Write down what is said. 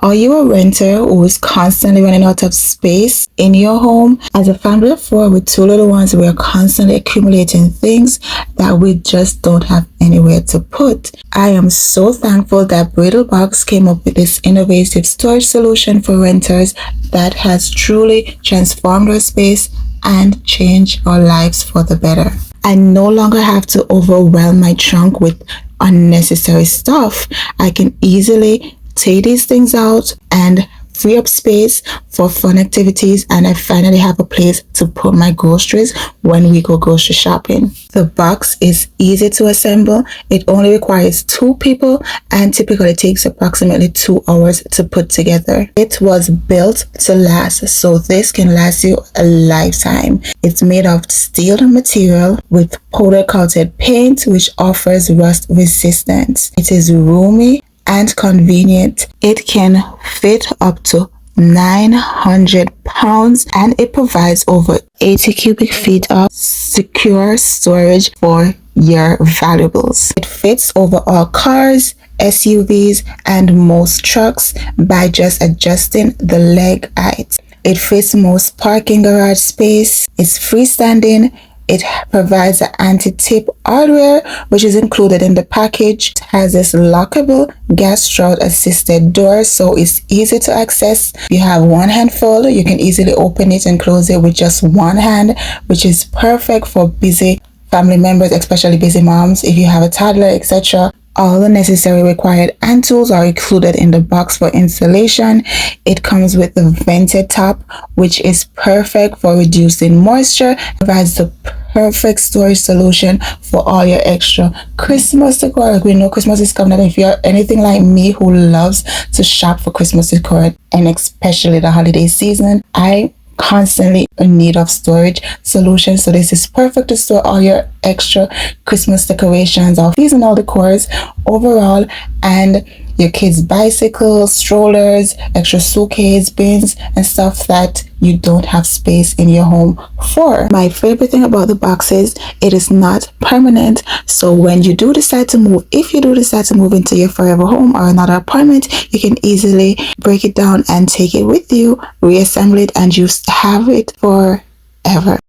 Are you a renter who is constantly running out of space in your home? As a family of 4 with 2 little ones, we are constantly accumulating things that we just don't have anywhere to put. I am so thankful that Bradyl Box came up with this innovative storage solution for renters that has truly transformed our space and changed our lives for the better. I no longer have to overwhelm my trunk with unnecessary stuff. I can easily take these things out and free up space for fun activities, and I finally have a place to put my groceries when we go grocery shopping. The box is easy to assemble. It only requires 2 people and typically takes approximately 2 hours to put together. It was built to last, so this can last you a lifetime. It's made of steel material with powder coated paint, which offers rust resistance. It is roomy and convenient. It can fit up to 900 pounds and it provides over 80 cubic feet of secure storage for your valuables. It fits over all cars, SUVs, and most trucks by just adjusting the leg height. It fits most parking garage space. It's freestanding. It provides an anti-tip hardware, which is included in the package. It has this lockable gas stroud assisted door, so it's easy to access. You have one handful. You can easily open it and close it with just one hand, which is perfect for busy family members, especially busy moms, if you have a toddler, etc. All the necessary required hand tools are included in the box for installation. It comes with the vented top, which is perfect for reducing moisture. It provides the perfect storage solution for all your extra Christmas decor. We know Christmas is coming, and if you're anything like me who loves to shop for Christmas decor, and especially the holiday season, I constantly in need of storage solutions, so this is perfect to store all your extra Christmas decorations or seasonal decors overall, and your kids' bicycles, strollers, extra suitcase bins, and stuff that you don't have space in your home for. My favorite thing about the box is it is not permanent, so when you do decide to move, if you do decide to move into your forever home or another apartment, you can easily break it down and take it with you, reassemble it, and you have it forever.